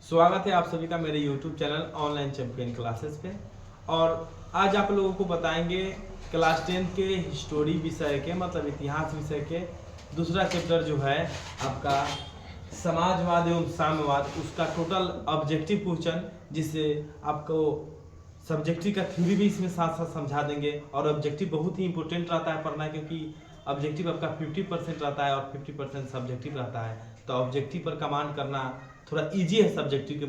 स्वागत है आप सभी का मेरे YouTube channel online champion classes पे। और आज आप लोगों को बताएंगे क्लास 10 के हिस्टोरी विषय के मतलब इतिहास विषय के दूसरा चैप्टर जो है आपका समाजवाद एवं साम्यवाद, उसका टोटल ऑब्जेक्टिव क्वेश्चन, जिससे आपको सब्जेक्टिव का थ्योरी भी इसमें साथ साथ समझा देंगे। और ऑब्जेक्टिव बहुत ही इंपॉर्टेंट रहता है पढ़ना, क्योंकि ऑब्जेक्टिव आपका 50% रहता है और 50% सब्जेक्टिव रहता है। तो ऑब्जेक्टिव पर कमांड करना थोड़ा इजी है सब्जेक्टिव के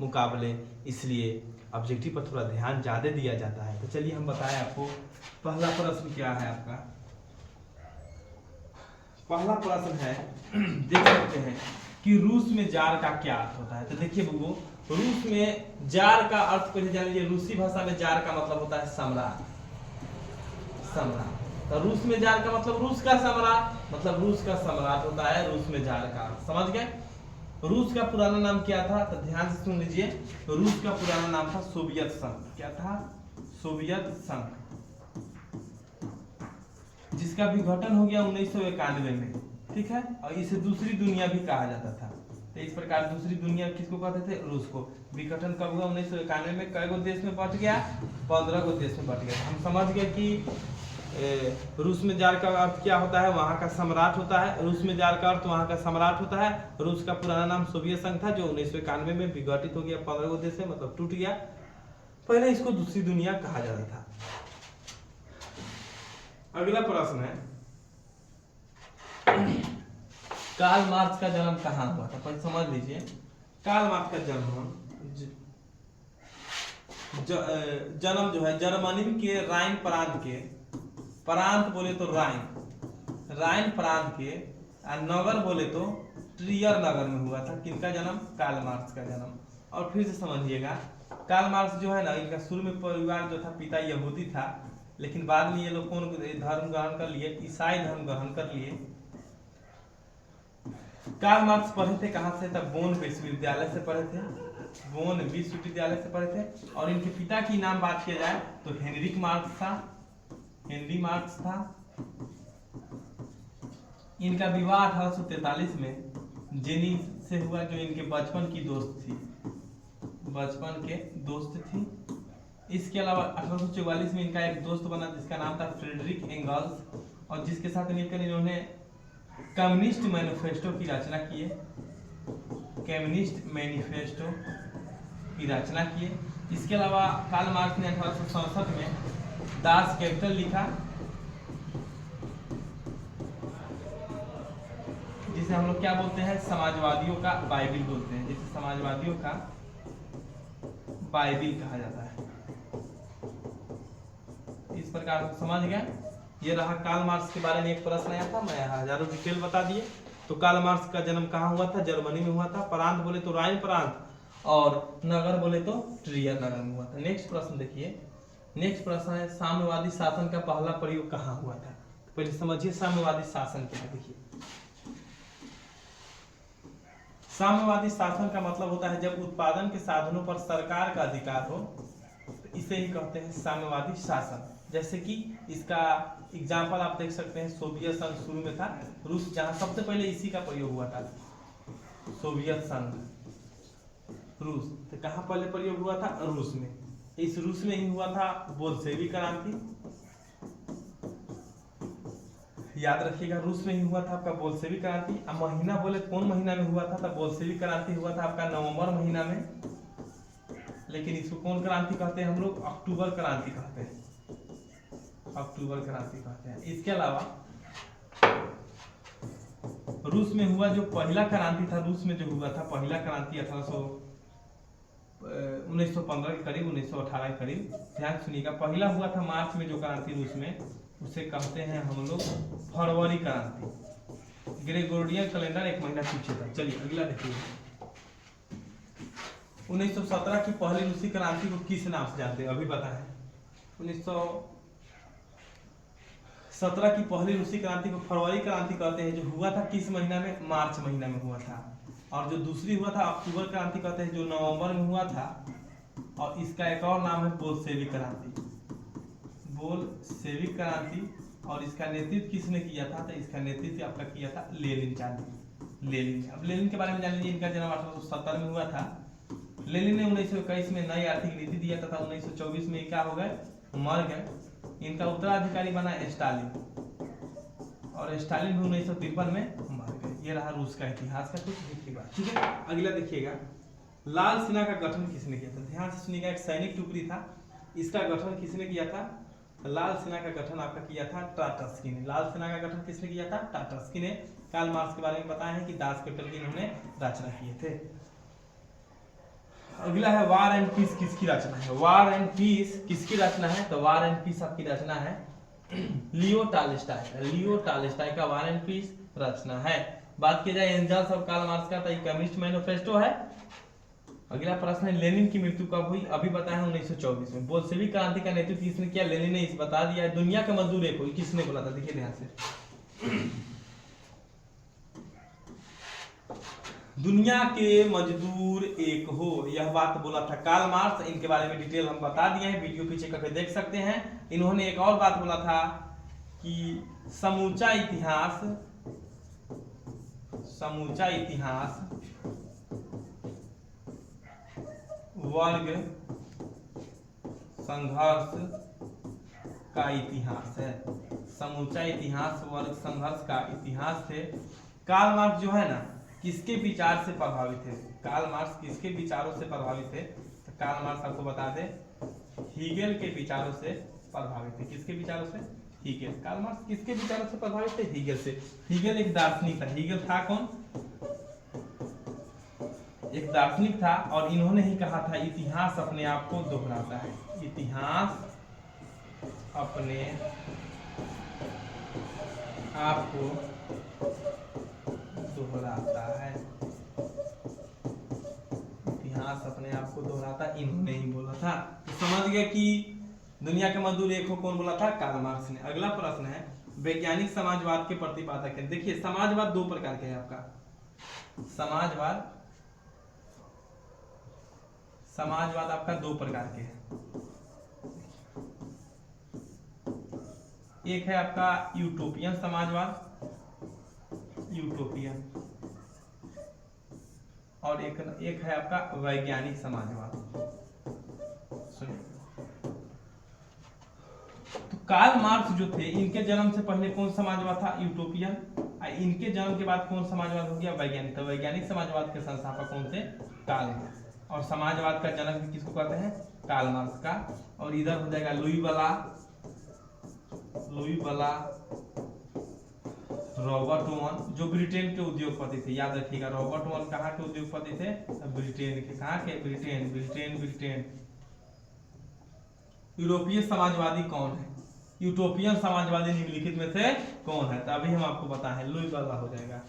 मुकाबले, इसलिए ऑब्जेक्टिव पर थोड़ा ध्यान ज़्यादा दिया जाता है। तो चलिए हम बताएं आपको पहला प्रश्न क्या है। आपका पहला प्रश्न है देख सकते हैं कि रूस में जार का क्या अर्थ होता है। तो देखिए बबू, रूस में जार का अर्थ पहले जान लीजिए। रूसी भाषा में जार का मतलब होता है सम्राट। तो रूस में जार का मतलब रूस का सम्राट, मतलब रूस का सम्राट होता है रूस में जार का। समझ गए? रूस का पुराना नाम क्या था? तो ध्यान से सुन लीजिए। रूस का पुराना नाम था सोवियत संघ। क्या था? सोवियत संघ, जिसका विघटन हो गया 1991 में। ठीक है, और इसे दूसरी दुनिया भी कहा जाता था। तो इस प्रकार दूसरी दुनिया किसको कहते थे? रूस को। विघटन कब हुआ? 1991 में। कई गो देश में बट गया? 15 गो देश में बट गया। हम समझ गए कि रूस में जार का अर्थ क्या होता है? वहां का सम्राट होता है। रूस में जार का अर्थ वहां का सम्राट होता है। रूस का पुराना नाम सोवियत संघ था, जो 1991 में विघटित हो गया 15 गो देश में, मतलब टूट गया। पहले इसको दूसरी दुनिया कहा जाता था। अगला प्रश्न है कार्ल मार्क्स का जन्म कहाँ हुआ था? पहले समझ लीजिए। कार्ल मार्क्स का जन्म जो है जर्मनी के राइन प्रांत बोले तो राइन प्रांत के, और नगर बोले तो ट्रियर नगर में हुआ था। किनका जन्म? कार्ल मार्क्स का जन्म। और फिर से समझिएगा, कार्ल मार्क्स जो है ना, इनका शुरू में परिवार जो था, पिता यहूदी था, लेकिन बाद में ये लोग कौन धर्म ग्रहण कर लिए? ईसाई धर्म ग्रहण कर लिए। कार्ल मार्क्स पढ़े थे कहाँ से? तब बोन विश्वविद्यालय से पढ़े थे। बोन विश्वविद्यालय से पढ़े थे। और इनके पिता की नाम बात किया जाए तो हेनरी मार्क्स था। इनका विवाह 1843 में जेनी से हुआ, जो इनके बचपन की दोस्त थी। इसके अलावा 1844 में इनका एक दोस्त बना जिसका नाम था फ्रेडरिक एंगल्स, और जिसके साथ मिलकर इन्होंने कम्युनिस्ट मैनिफेस्टो की रचना किए। इसके अलावा कार्ल मार्क्स ने 1867 में दास कैपिटल लिखा, जिसे हम लोग क्या बोलते हैं? समाजवादियों का बाइबिल बोलते हैं, जिसे समाजवादियों का बाइबिल कहा जाता है। इस प्रकार समझ गए। ये रहा कार्ल मार्क्स के बारे में एक प्रश्न आया था, मैं हजारों डिटेल बता दिए। तो कार्ल मार्क्स का जन्म कहाँ हुआ था? जर्मनी में हुआ था। प्रांत बोले तो राइन प्रांत, और नगर बोले तो ट्रियर नगर में हुआ था। नेक्स्ट प्रश्न देखिए। नेक्स्ट प्रश्न है साम्यवादी शासन का पहला प्रयोग कहाँ हुआ था? तो पहले समझिए साम्यवादी शासन क्या है। देखिए, साम्यवादी शासन का मतलब होता है जब उत्पादन के साधनों पर सरकार का अधिकार हो, तो इसे ही कहते हैं साम्यवादी शासन। जैसे कि इसका एग्जाम्पल आप देख सकते हैं, सोवियत संघ शुरू में था। रूस जहां सबसे पहले इसी का प्रयोग हुआ था, सोवियत संघ, रूस। तो कहाँ पहले प्रयोग हुआ था? रूस में। इस रूस में ही हुआ था बोल्शेविक क्रांति। याद रखिएगा, रूस में ही हुआ था आपका बोल्शेविक क्रांति। अब महीना बोले कौन महीना में हुआ था? तब बोल्शेविक क्रांति हुआ था आपका नवंबर महीना में। लेकिन इसको कौन क्रांति कहते हैं? हम लोग अक्टूबर क्रांति कहते हैं। इसके अलावा रूस में हुआ जो पहला क्रांति था, रूस में जो हुआ था पहला क्रांति 1915 के करीब, 1918 के करीब। ध्यान सुनिएगा, पहला हुआ था मार्च में जो क्रांति रूस में, उसे कहते हैं हम लोग फरवरी क्रांति। ग्रेगोरियन कैलेंडर एक महीना पीछे था। चलिए अगला देखिए। 1917 की पहली रूसी क्रांति को किस नाम से जानते हैं? अभी बताएं। 1917 की पहली रूसी क्रांति को फरवरी क्रांति कहते हैं। जो हुआ था किस महीना में? मार्च महीना में हुआ था। और जो दूसरी हुआ था अक्टूबर क्रांति कहते हैं, जो नवंबर में हुआ था। और इसका एक और नाम है बोल्शेविक क्रांति। और इसका नेतृत्व किसने किया था? तो इसका नेतृत्व आपका किया था लेनिन लेनिन। अब लेनिन के बारे में जान लीजिए, इनका जन्म 1870 में हुआ था। लेनिन ने 1921 में नई आर्थिक नीति दिया तथा 1924 में क्या हो गए, मर गए। इनका उत्तराधिकारी बना स्टालिन, और स्टालिन भी 1953 में मर गए। ये रहा रूस का इतिहास का कुछ मुख्य बात। ठीक है, अगला देखिएगा, लाल सेना का गठन किसने किया था? ध्यान से सुनिएगा, एक सैनिक टुकड़ी था, इसका गठन किसने किया था? लाल सेना का गठन आपका किया था ट्राटस्की ने। लाल सेना का गठन किसने किया था? ट्राटस्की ने। कार्ल मार्क्स के बारे में बताया है कि दास कैपिटल की इन्होंने रचना किए थे। अगला है वार एंड पीस किसकी रचना है? वार एंड पीस किसकी रचना है? तो वार एंड पीस आपकी रचना है लियो टॉलस्टॉय। लियो टॉलस्टॉय का वार एंड पीस रचना है। बात की जाए एंजल्स और कार्ल मार्क्स का, तो ये कम्युनिस्ट मैनिफेस्टो है। अगला प्रश्न है लेनिन की मृत्यु कब हुई? अभी बताया है 1924 में। बोल्शेविक क्रांति का नेतृत्व किसने किया? लेनिन ने। इस बता दिया है। दुनिया के मजदूर एक हो, किसने बोला था? देखिए ध्यान से, दुनिया के मजदूर एक हो, यह बात बोला था कार्ल मार्क्स। इनके बारे में डिटेल हम बता दिए हैं, वीडियो पीछे करके देख सकते हैं। इन्होंने एक और बात बोला था कि समूचा इतिहास वर्ग संघर्ष का इतिहास है। समूचा इतिहास वर्ग संघर्ष का इतिहास थे। कार्ल मार्क्स जो है ना, किसके विचार से प्रभावित थे? कार्ल मार्क्स किसके विचारों से प्रभावित थे? तो कार्ल मार्क्स आपको बता दे, हीगेल के विचारों से प्रभावित थे। किसके विचारों से? हीगेल। कार्ल मार्क्स किसके विचारों से प्रभावित थे? हीगेल से। हीगेल एक दार्शनिक था। हीगेल था कौन? एक दार्शनिक था, और इन्होंने ही कहा था इतिहास अपने आप को दोहराता है। इतिहास अपने आप को दोहराता है। इतिहास अपने आप को दोहराता, इन्होंने ही बोला था। तो समझ गए कि दुनिया के मजदूर एक हो, कौन बोला था? कार्ल मार्क्स ने। अगला प्रश्न है वैज्ञानिक समाजवाद के प्रतिपादक है। देखिए समाजवाद दो प्रकार के है आपका। समाजवाद आपका दो प्रकार के है। एक है आपका यूटोपियन समाजवाद, यूटोपियन, और एक है आपका वैज्ञानिक समाजवाद। सुनिए, तो कार्ल मार्क्स जो थे, इनके जन्म से पहले कौन समाजवाद था? यूटोपियन। इनके जन्म के बाद कौन समाजवाद हो गया? वैज्ञानिक। तो वैज्ञानिक समाजवाद के संस्थापक कौन थे? Karl Marx. और समाजवाद का जनक भी किसको कहते हैं? कार्ल मार्क्स का। और इधर हो जाएगा लुई बला रॉबर्ट ओवन, जो ब्रिटेन के उद्योगपति थे। याद रखिएगा, रॉबर्ट ओवन कहाँ के उद्योगपति थे? ब्रिटेन के। कहाँ के? ब्रिटेन। यूरोपीय समाजवादी कौन है? यूटोपियन समाजवादी निम्नलिखित में से कौन है? तो अभी हम आपको बताएं, लुई बला हो जाएगा।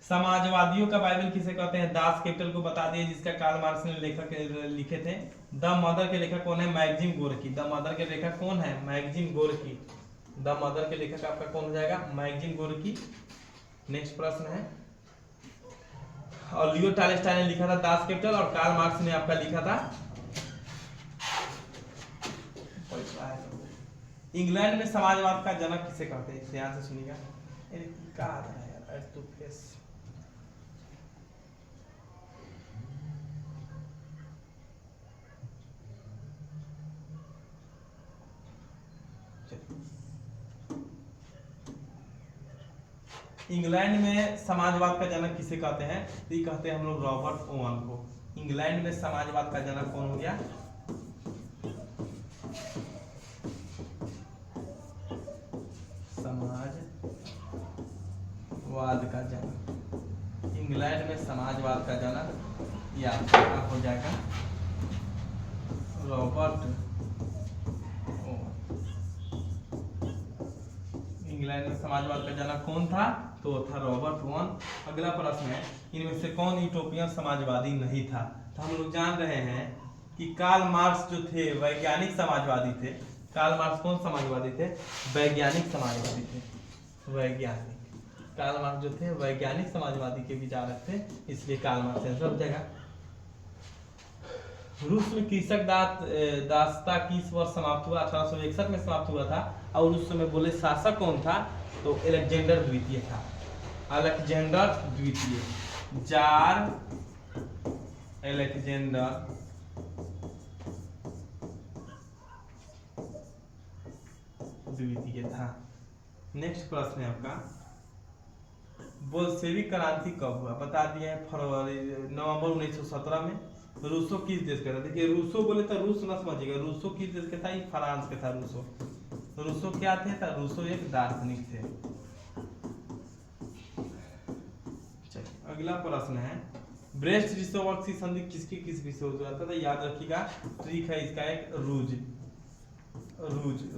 समाजवादियों का बाइबल किसे कहते हैं? दास कैपिटल को बता दिए, जिसका कार्ल मार्क्स ने लेखक लिखे थे। द मदर के लेखक कौन है? Magazine Gorky. द मदर के लेखक कौन है? Magazine Gorky. द मदर के लेखक आपका कौन हो जाएगा? Magazine Gorky. नेक्स्ट प्रश्न है, और लियो टॉलस्टॉय ने लिखा था दास कैपिटल, और कार्ल मार्क्स ने आपका लिखा था इंग्लैंड में समाजवाद का जनक किसे कहते हैं? ध्यान से सुनिएगा। क्या आ रहा है यार, टू फेस। इंग्लैंड में समाजवाद का जनक किसे कहते हैं? तो ये कहते हैं हम लोग रॉबर्ट ओवन को। इंग्लैंड में समाजवाद का जनक कौन हो गया? समाजवाद का जनक, इंग्लैंड में समाजवाद का जनक या हो जाएगा रॉबर्ट ओवन। इंग्लैंड में समाजवाद का जनक कौन था? तो था रॉबर्ट ओवन। अगला प्रश्न है, इनमें से कौन यूटोपियन समाजवादी नहीं था? तो हम लोग जान रहे हैं कि कार्ल मार्क्स जो थे वैज्ञानिक समाजवादी थे। कार्ल मार्क्स कौन समाजवादी थे? वैज्ञानिक समाजवादी थे। वैज्ञानिक कार्ल मार्क्स जो थे वैज्ञानिक समाजवादी के विचारक थे, इसलिए कार्ल मार्क्स आंसर हो जाएगा। रूस में कृषक दासता किस वर्ष समाप्त हुआ? 1861 में समाप्त हुआ था। और उस समय बोले शासक कौन था? तो अलेक्जेंडर द्वितीय था। अलेक्जेंडर द्वितीय, जार अलेक्जेंडर द्वितीय था। नेक्स्ट प्रश्न है आपका, बोल्शेविक क्रांति कब हुआ? बता दिया है नवंबर 1917 में। रूसो किस देश का था? देखिए रूसो बोले तो रूस न समझिएगा, रूसो किस देश का था? ये फ्रांस का था। रूसो क्या थे? रूसो एक दार्शनिक थे। चलिए अगला प्रश्न है, ब्रेस्ट लिटोवस्की संधि किसके किस विषय हुआ था? तो याद रखिएगा, ट्रिक है इसका एक,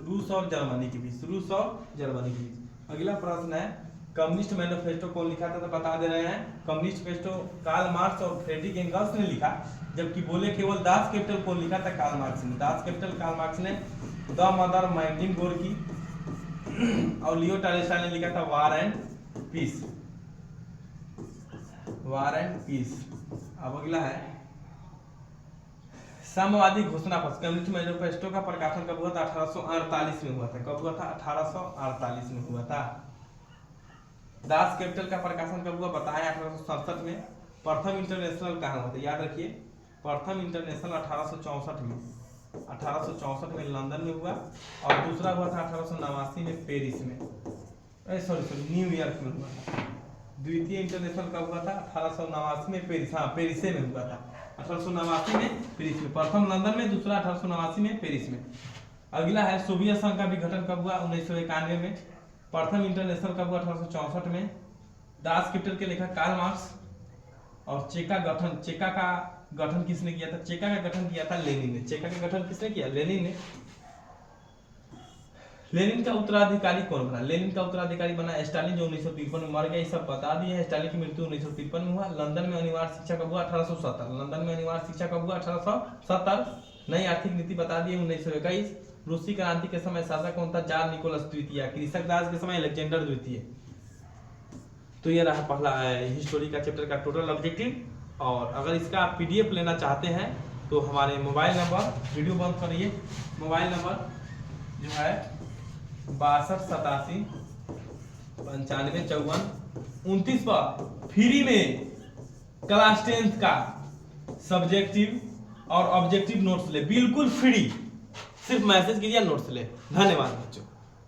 रूस और जर्मनी के बीच, रूस और जर्मनी के बीच। अगला प्रश्न है, कम्युनिस्ट मैनिफेस्टो कौन लिखा था? तो बता दे रहे हैं, कम्युनिस्ट मैनिफेस्टो कार्ल मार्क्स और फ्रेडरिक एंगल्स ने लिखा। जबकि बोले केवल दास कैपिटल कौन लिखा था? कार्ल मार्क्स ने। दास कैपिटल कार्ल मार्क्स ने। द मदर माइंडिंग गोर्की और लियो टॉल्स्टॉय ने लिखा था War and Peace. War and Peace. अब अगला है, साम्यवादी घोषणा पत्र कम्युनिस्ट मैनिफेस्टो का प्रकाशन कब हुआ था? 1848 में हुआ था। कब हुआ था? 1848 में हुआ था। दास कैपिटल का प्रकाशन कब हुआ? बताएं, 1867 में। प्रथम इंटरनेशनल कहाँ हुआ था? याद रखिए, प्रथम इंटरनेशनल 1864 में लंदन में हुआ, और दूसरा हुआ था 1889 में पेरिस में, सॉरी न्यूयॉर्क में हुआ था। द्वितीय इंटरनेशनल कब हुआ था? 1889 में पेरिस, हाँ पेरिस में हुआ था। 1889 में पेरिस में, प्रथम लंदन में, दूसरा 1889 में पेरिस में। अगला है, सोवियत संघ का विघटन कब हुआ? 1991 में। प्रथम इंटरनेशनल कब हुआ? 1864 में। दास कैपिटल के लेखक कार्ल मार्क्स। और चेका का गठन किसने किया था? चेका का गठन किया था लेनिन ने। चेका का गठन किसने किया? लेनिन ने। लेनिन का उत्तराधिकारी कौन बना? लेनिन का उत्तराधिकारी बना स्टालिन, जो 1953 में मर गया। ये सब बता दिए हैं। स्टालिन की मृत्यु 1953 में हुआ। लंदन में अनिवार्य शिक्षा कब हुआ? 1870। लंदन में अनिवार्य शिक्षा कब हुआ? 1870। नई आर्थिक नीति बता दिए 1921। रूसी क्रांति के समय शासक कौन था? जार निकोलस द्वितीय। कृषक राज के समय अलेक्जेंडर द्वितीय। तो ये रहा पहला हिस्टोरी का चैप्टर का टोटल ऑब्जेक्टिव। और अगर इसका आप पीडीएफ लेना चाहते हैं तो हमारे मोबाइल नंबर, वीडियो बंद करिए, मोबाइल नंबर जो है 62 87 95 54 29 पर फ्री में क्लास 10th का सब्जेक्टिव और ऑब्जेक्टिव नोट्स ले, बिल्कुल फ्री। सिर्फ मैसेज कीजिए, नोट्स ले। धन्यवाद बच्चों।